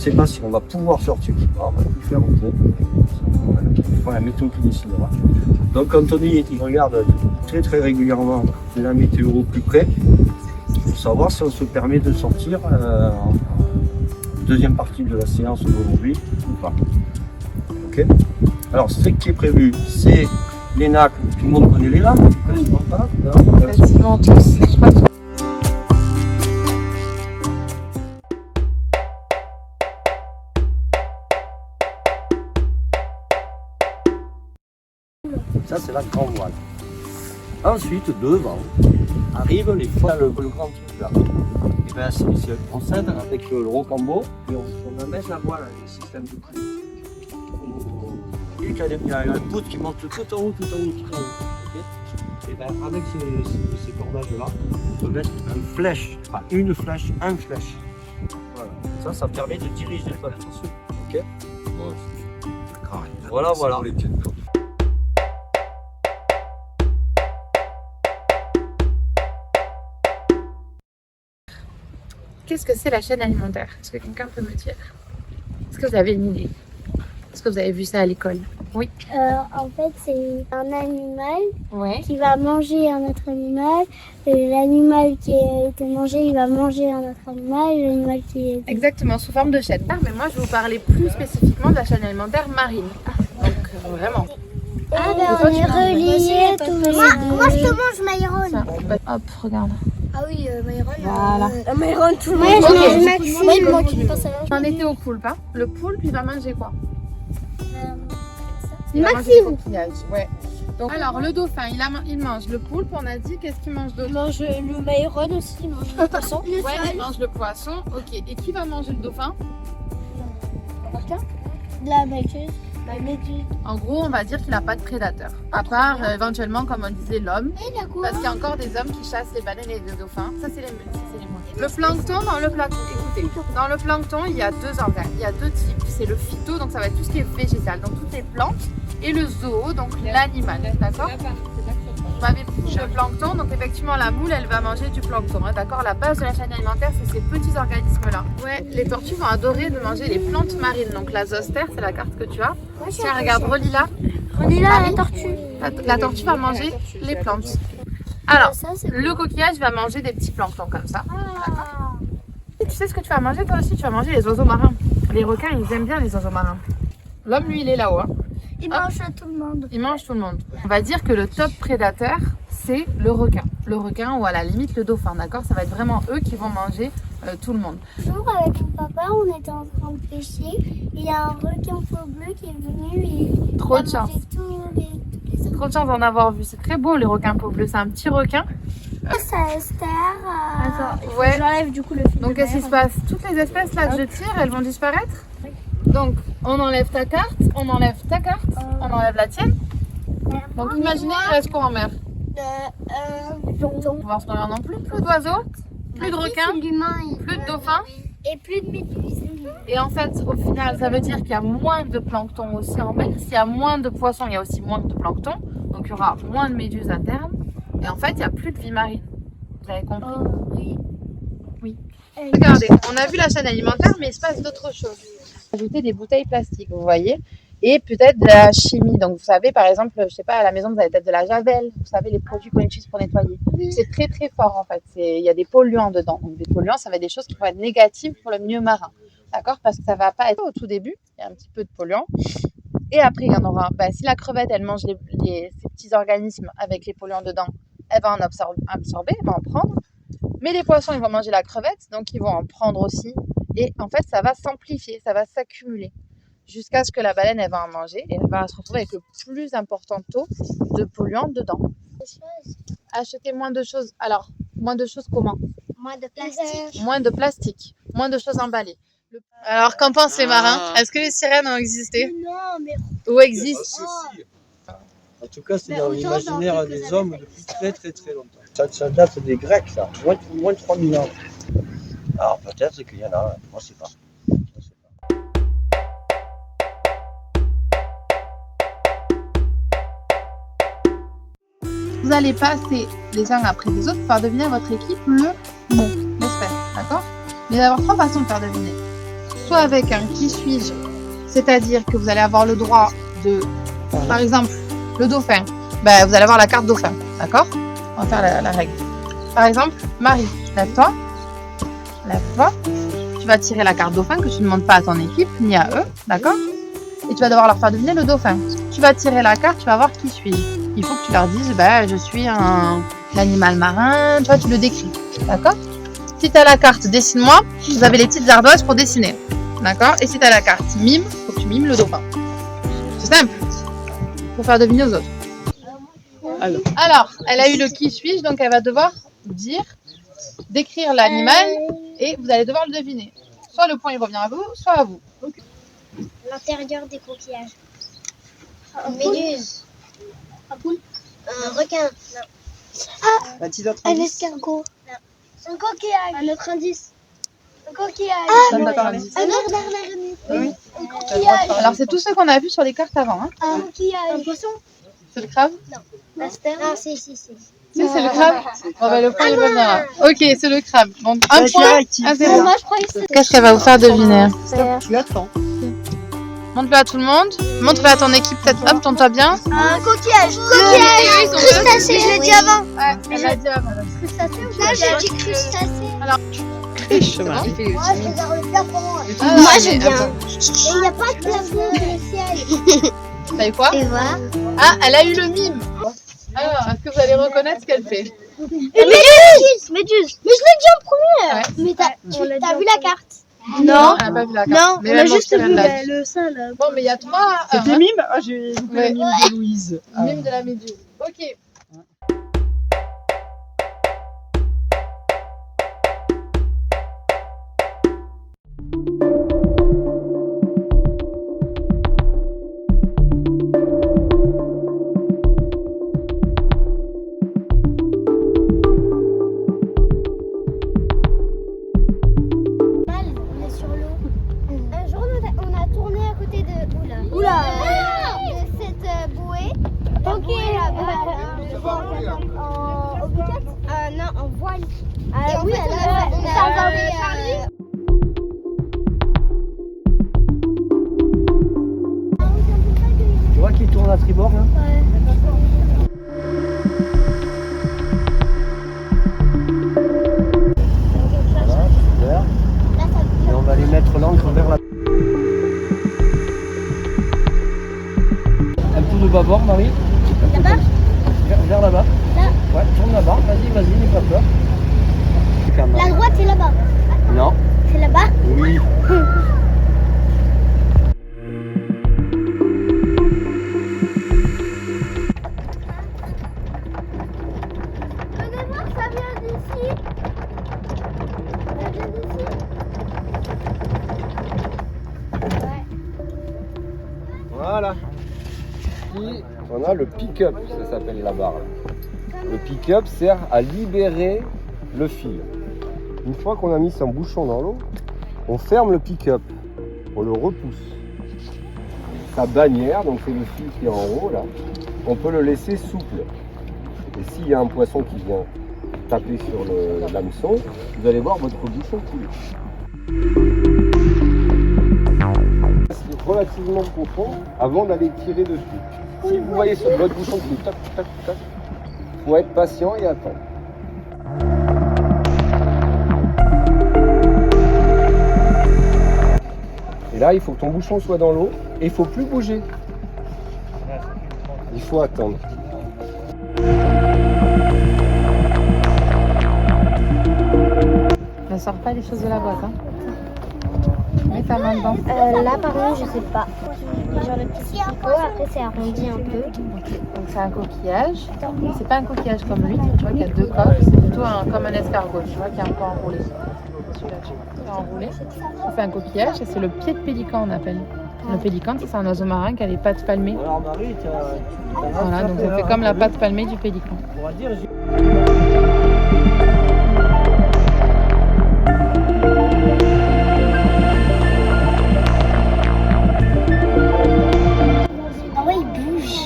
sais pas si on va pouvoir sortir. On va tout faire au pot. Voilà, mettons qui décidera. Donc Anthony, il regarde très très régulièrement la météo au plus près pour savoir si on se permet de sortir en deuxième partie de la séance d'aujourd'hui ou pas. Ok. Alors ce qui est prévu, c'est l'ENAC. Tout le monde connaît l'ENAC. Quasiment tous. Je crois que Ça, c'est la grande voile. Ensuite, devant, arrivent les fois le grand truc là. Et bien, on s'aide avec le rocambeau et on amène la voile, le système de prix. Et il y a un bout qui monte tout en haut, tout en haut, tout en haut. Okay. Et bien, avec ces cordages-là, on peut mettre une flèche, pas une flèche, un flèche. Voilà. Ça permet de diriger le bateau. Ok. Voilà, voilà. qu'est-ce que c'est la chaîne alimentaire? Est-ce que quelqu'un peut me dire? Est-ce que vous avez une idée? Est-ce que vous avez vu ça à l'école? Oui. En fait, c'est un animal Ouais. qui va manger un autre animal. L'animal qui a été mangé, il va manger un autre animal. L'animal qui est... Exactement, sous forme de chaîne. Mais moi, je vais vous parler plus spécifiquement de la chaîne alimentaire marine. Donc, vraiment. Ah ben toi, on tu est manges. reliés tous les deux. Moi je te mange Myron. Ça. Hop, regarde. Ah oui, Myron. Voilà. Myron, tout le monde. Ok. Moi je mange Maxime. Moi qui pense à On était au poulpe, hein. Le poulpe, il va manger quoi? Maxime. Va manger des coquillages, ouais. Donc, alors, le dauphin, il mange le poulpe, on a dit. Qu'est-ce qu'il mange d'autre? Il mange le Myron aussi, il mange le poisson. Ouais, il mange le poisson, ok. Et qui va manger le dauphin? La méduse. La méduse. En gros, on va dire qu'il n'a pas de prédateur. À part éventuellement, comme on disait, l'homme. Parce qu'il y a encore des hommes qui chassent les baleines et les dauphins. Ça, c'est les moines. Le plancton, écoutez, dans le plancton, il y a deux organes. Il y a deux types. C'est le phyto, donc ça va être tout ce qui est végétal, donc toutes les plantes. Et le zoo, donc l'animal. D'accord? Vous m'avez pris le plancton, donc effectivement la moule elle va manger du plancton, hein, d'accord? La base de la chaîne alimentaire c'est ces petits organismes là. Ouais, les tortues vont adorer de manger les plantes marines, donc la zostère c'est la carte que tu as. Tiens regarde, relis là. Relis là la tortue. La tortue va manger les plantes. Alors, le coquillage va manger des petits planctons comme ça. Ah. Tu sais ce que tu vas manger toi aussi? Tu vas manger les oiseaux marins. Les requins ils aiment bien les oiseaux marins. L'homme lui il est là-haut. Hein. Il mange tout le monde. Il mange tout le monde. On va dire que le top prédateur, c'est le requin. Le requin ou à la limite le dauphin, d'accord? Ça va être vraiment eux qui vont manger tout le monde. Un jour, avec mon papa, on était en train de pêcher. Il y a un requin faux bleu qui est venu et Trop il a de chance. mangé tous les Trop de chance d'en avoir vu. C'est très beau les requins peau bleus. C'est un petit requin. Ça estère. Attends, il faut Ouais. que j'enlève du coup le fil. Donc qu'est-ce qui se passe? Toutes les espèces là que je tire, elles vont disparaître. Donc on enlève ta carte, on enlève ta carte, on enlève la tienne. Donc imaginez, il reste quoi en mer? Plancton. On va voir ce qu'on a non plus. Plus d'oiseaux, plus de requins, plus de dauphins. Et plus de méduses. Et en fait, au final, ça veut dire qu'il y a moins de plancton aussi en mer. S'il y a moins de poissons, il y a aussi moins de plancton. Donc il y aura moins de méduses à terme. Et en fait, il n'y a plus de vie marine. Vous avez compris? Oui. Oui. Regardez, on a vu la chaîne alimentaire, mais il se passe d'autres choses. Ajouter des bouteilles plastiques, vous voyez, et peut-être de la chimie. Donc, vous savez, par exemple, je sais pas, à la maison, vous avez peut-être de la javel. Vous savez, les produits qu'on utilise pour nettoyer. C'est très, très fort, en fait. Il y a des polluants dedans. Donc, des polluants, ça va être des choses qui vont être négatives pour le milieu marin. D'accord? Parce que ça va pas être au tout début. Il y a un petit peu de polluants. Et après, il y en aura. Si la crevette, elle mange ces petits organismes avec les polluants dedans, elle va en absorber, elle va en prendre. Mais les poissons, ils vont manger la crevette, donc ils vont en prendre aussi. Et en fait, ça va s'amplifier, ça va s'accumuler. Jusqu'à ce que la baleine, elle va en manger. Et elle va se retrouver avec le plus important taux de polluants dedans. Acheter moins de choses. Alors, moins de choses comment? Moins de plastique. Moins de plastique. Moins de choses emballées. Alors, qu'en pensent les marins? Est-ce que les sirènes ont existé? Non, mais Ou existent? En tout cas, c'est dans l'imaginaire des hommes depuis très très très longtemps. Ça date des Grecs, ça. Moins de 3000 ans. Alors peut-être qu'il y en a, moi je sais pas. Vous allez passer les uns après les autres pour faire deviner à votre équipe le nom, l'espèce, d'accord? Mais il va y avoir trois façons de faire deviner. soit avec un qui suis-je, c'est-à-dire que vous allez avoir le droit de, par exemple, le dauphin, ben, vous allez avoir la carte dauphin, d'accord? On va faire la règle. Par exemple, Marie, lève-toi. Lève-toi. Tu vas tirer la carte dauphin que tu ne demandes pas à ton équipe, ni à eux, d'accord? Et tu vas devoir leur faire deviner le dauphin. Tu vas tirer la carte, tu vas voir qui suis-je. Il faut que tu leur dises, ben, je suis un animal marin, toi tu le décris, d'accord? Si tu as la carte dessine-moi, vous avez les petites ardoises pour dessiner, d'accord? Et si tu as la carte mime, il faut que tu mimes le dauphin. C'est simple, pour faire deviner aux autres. Alors, elle a eu le qui suis-je, donc elle va devoir décrire l'animal et vous allez devoir le deviner. Soit le point il revient à vous, soit à vous. L'intérieur des coquillages. Une méduse. Un poule. Un requin. Un escargot. Un coquillage. Un autre indice. Un coquillage. Ça me donne un indice. Un autre araignée. Oui. Un coquillage. Alors c'est tout ce qu'on a vu sur les cartes avant. Hein. Un coquillage. Un poisson. C'est le crabe? Master. Ah, si. Si, c'est le crabe. Bon, bah, le point il reviendra. Ok, c'est le crabe. Donc un point à 0. Moi, je croyais que c'était. Qu'est-ce qu'elle va vous faire deviner? Tu attends. Montre-le à tout le monde. Montre-le à ton équipe peut-être. Hop, tourne-toi bien. Un coquillage. Coquillage. Crustacé. Je l'ai dit avant. Ouais, elle l'a dit avant. Crustacé ou pas? J'ai dit crustacé. C'est bon. Moi, je regarde le plafond. Ah, Moi, mais je viens. attends. Il n'y a pas de plafond dans le ciel. Vous savez quoi? Et voilà. Ah, elle a eu le mime. Alors, est-ce que vous allez reconnaître ce qu'elle fait? Méduse. Mais je l'ai dit en premier. Ouais. Mais t'as vu la carte? Non, elle n'a pas vu la carte. Non, Mais on a même juste Mortimer vu l'a dit. le sein là. Bon, mais il y a 3 à 1. C'était mime? Ah, j'ai loupé Ouais. le mime de Louise. Mime de la méduse. Ok. On est sur l'eau. Un jour, on a tourné à côté de de cette bouée. Ok. En obliquette? Non, en voile. Et oui, on a parlé. Tu vois qu'il tourne à tribord là? Voilà, super. Et on va aller mettre l'encre vers la... Un peu de bâbord, Marie. Là-bas? Vers là-bas. Là. Ouais, tourne là-bas. Vas-y, n'aie pas peur. La droite, c'est là-bas. Non. C'est là-bas? Oui. Venez voir, ça vient d'ici. Ça vient d'ici. Voilà. Ici, on a le pick-up, ça s'appelle la barre. Là. Le pick-up sert à libérer le fil. Une fois qu'on a mis son bouchon dans l'eau, on ferme le pick-up, on le repousse. Sa bannière, donc c'est le fil qui est en haut là, on peut le laisser souple. Et s'il y a un poisson qui vient taper sur l'hameçon, vous allez voir votre bouchon couler. C'est relativement profond avant d'aller tirer dessus. Si vous voyez sur votre bouchon qui tac, tac, tac, il faut être patient et attendre. Et là, il faut que ton bouchon soit dans l'eau et il ne faut plus bouger. Il faut attendre. Ne sors pas les choses de la boîte. Hein. Mets ta main dedans. Là, par contre, je sais pas. Genre le petit picot, après c'est arrondi un peu. Ok. Donc c'est un coquillage. C'est pas un coquillage comme lui. Tu vois qu'il y a 2 coques. C'est plutôt comme un escargot. Tu vois qu'il est un peu enroulé. Celui-là, tu vois, il est enroulé. On fait un coquillage et c'est le pied de pélican, on appelle. Le pélican, c'est un oiseau marin qui a les pattes palmées. Alors Marie, Voilà, donc on fait comme la patte palmée du pélican. On va dire, Ah ouais, il bouge.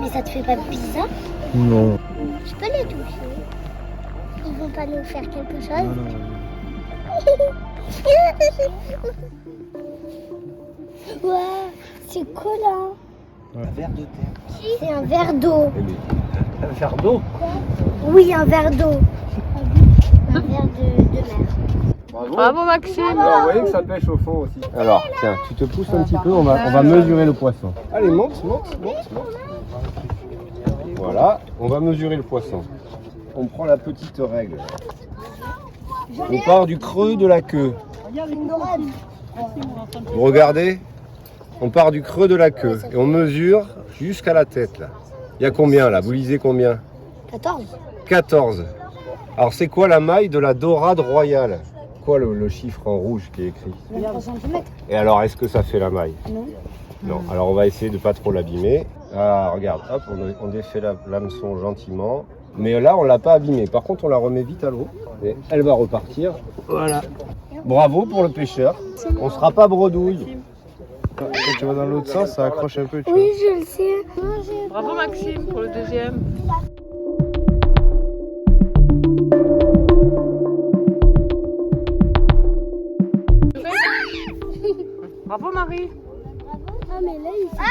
Mais ça te fait pas bizarre? non. Je peux les toucher. Ils vont pas nous faire quelque chose? Ouais, c'est collant. Un verre de terre. C'est un verre d'eau. Un verre d'eau. Oui, un verre d'eau. Un verre de mer. Bravo Maxime. Alors, vous voyez que ça pêche au fond aussi. Alors, tiens, tu te pousses un petit peu, on va mesurer le poisson. Allez, monte. Voilà, on va mesurer le poisson. On prend la petite règle. On part du creux de la queue. Vous regardez? On part du creux de la queue et on mesure jusqu'à la tête là. Il y a combien là? Vous lisez combien? 14. 14. Alors c'est quoi la maille de la dorade royale? Quoi le chiffre en rouge qui est écrit? 23 cm. Et alors est-ce que ça fait la maille? Non. Non. Alors on va essayer de pas trop l'abîmer. Ah regarde, hop, on défait l'hameçon gentiment. Mais là on l'a pas abîmée. Par contre on la remet vite à l'eau et elle va repartir. Voilà. Bravo pour le pêcheur. On sera pas bredouille. Quand tu vas dans l'autre sens, ça accroche un peu. Tu Oui, je le sais. Bravo Maxime pour le deuxième. Bravo Marie. Ah, mais là, il fait